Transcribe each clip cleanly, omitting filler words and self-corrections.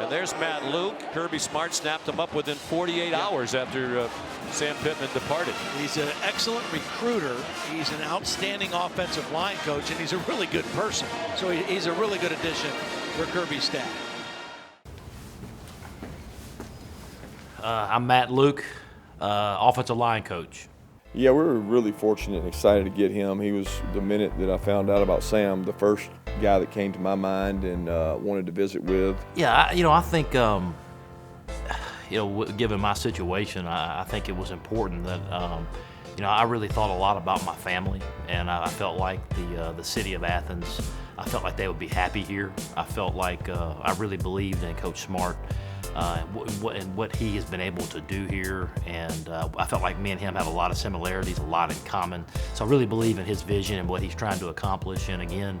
And there's Matt Luke. Kirby Smart snapped him up within 48 hours after Sam Pittman departed. He's an excellent recruiter. He's an outstanding offensive line coach, and he's a really good person. So he's a really good addition for Kirby's staff. I'm Matt Luke, offensive line coach. Yeah, we were really fortunate and excited to get him. He was, the minute that I found out about Sam, the first guy that came to my mind and wanted to visit with. Yeah, I think, given my situation, I think it was important that, I really thought a lot about my family, and I felt like the city of Athens, I felt like they would be happy here. I felt like I really believed in Coach Smart. And what he has been able to do here, and I felt like me and him have a lot of similarities, a lot in common. So I really believe in his vision and what he's trying to accomplish. And again,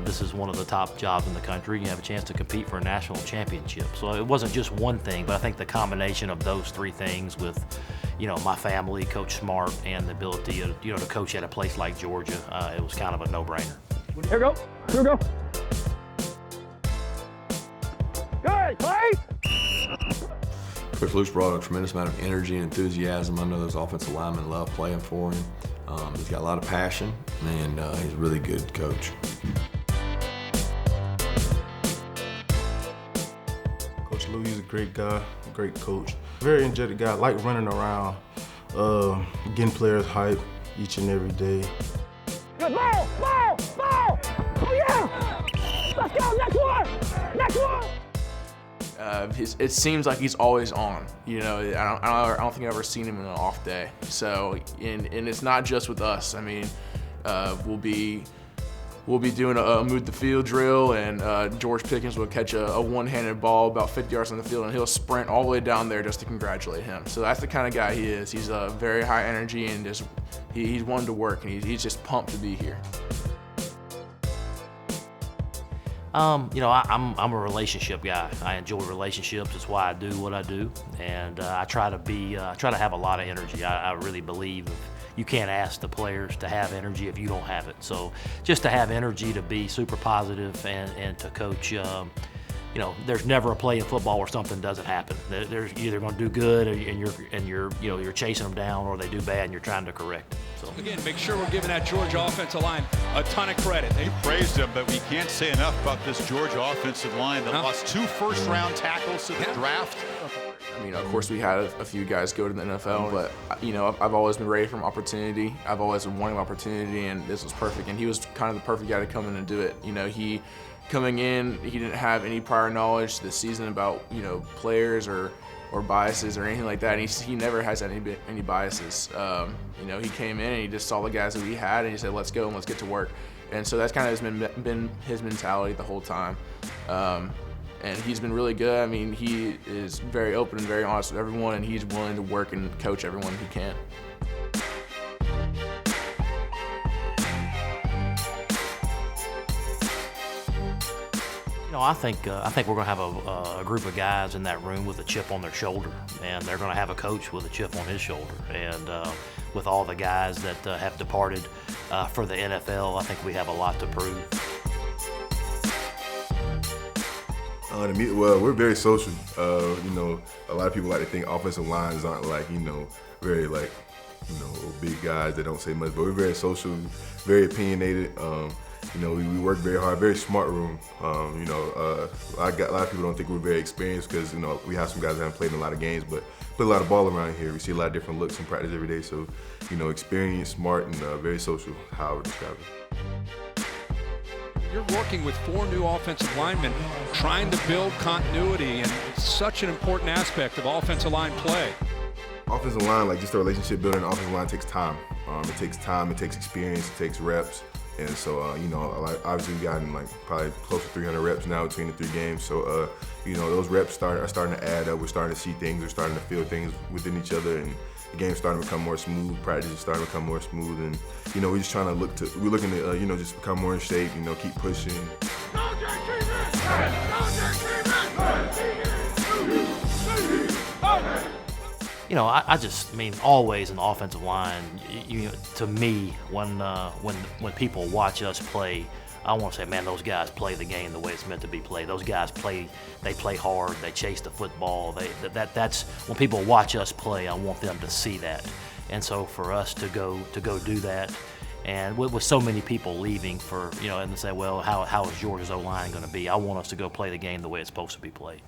this is one of the top jobs in the country. You have a chance to compete for a national championship. So it wasn't just one thing, but I think the combination of those three things with, my family, Coach Smart, and the ability, to coach at a place like Georgia, it was kind of a no-brainer. Here we go. Here we go. Good, play! Coach Luke's brought a tremendous amount of energy and enthusiasm. I know those offensive linemen love playing for him. He's got a lot of passion, and he's a really good coach. Coach Luke, he's a great guy, a great coach. Very energetic guy, like running around, getting players hype each and every day. Good ball, ball, ball! Oh yeah! Let's go, next one! Next one! It seems like he's always on. I don't think I've ever seen him in an off day. So, and it's not just with us. I mean, we'll be doing a move the field drill, and George Pickens will catch a one-handed ball about 50 yards on the field, and he'll sprint all the way down there just to congratulate him. So that's the kind of guy he is. He's a very high energy, and he's one to work, and he's just pumped to be here. I'm a relationship guy. I enjoy relationships. That's why I do what I do, and I try to have a lot of energy. I really believe you can't ask the players to have energy if you don't have it. So just to have energy, to be super positive, and to coach. There's never a play in football where something doesn't happen. They're either going to do good, and you're chasing them down, or they do bad and you're trying to correct it. So again, make sure we're giving that Georgia offensive line a ton of credit. You praised them, but we can't say enough about this Georgia offensive line that lost 2 first-round tackles in the draft. I mean, of course, we had a few guys go to the NFL, but I've always been ready for an opportunity. I've always been wanting an opportunity, and this was perfect. And he was kind of the perfect guy to come in and do it. He coming in, he didn't have any prior knowledge this season about players or biases or anything like that. And he never has any biases. He came in and he just saw the guys that we had, and he said, "Let's go and let's get to work." And so that's kind of been his mentality the whole time. And he's been really good. I mean, he is very open and very honest with everyone, and he's willing to work and coach everyone he can. I think we're going to have a group of guys in that room with a chip on their shoulder, and they're going to have a coach with a chip on his shoulder. And with all the guys that have departed for the NFL, I think we have a lot to prove. We're very social. A lot of people like to think offensive lines aren't very big guys that don't say much, but we're very social, very opinionated. We work very hard, very smart room. A lot of people don't think we're very experienced because, we have some guys that haven't played in a lot of games, but play a lot of ball around here. We see a lot of different looks in practice every day. So, experienced, smart, and very social, how I would describe it. You're working with 4 new offensive linemen, trying to build continuity, and it's such an important aspect of offensive line play. Offensive line, just the relationship building, offensive line takes time. It takes time, it takes experience, it takes reps. And so, obviously we've gotten probably close to 300 reps now between the 3 games. So, those reps are starting to add up. We're starting to see things. We're starting to feel things within each other. And the game's starting to become more smooth. Practice is starting to become more smooth. And, we're just trying to we're looking to, just become more in shape, keep pushing. Always in the offensive line, to me, when people watch us play, I want to say, man, those guys play the game the way it's meant to be played. Those guys they play hard, they chase the football. That's when people watch us play, I want them to see that. And so for us to go do that, and with so many people leaving for, and they say, well, how is Georgia's O-line going to be? I want us to go play the game the way it's supposed to be played.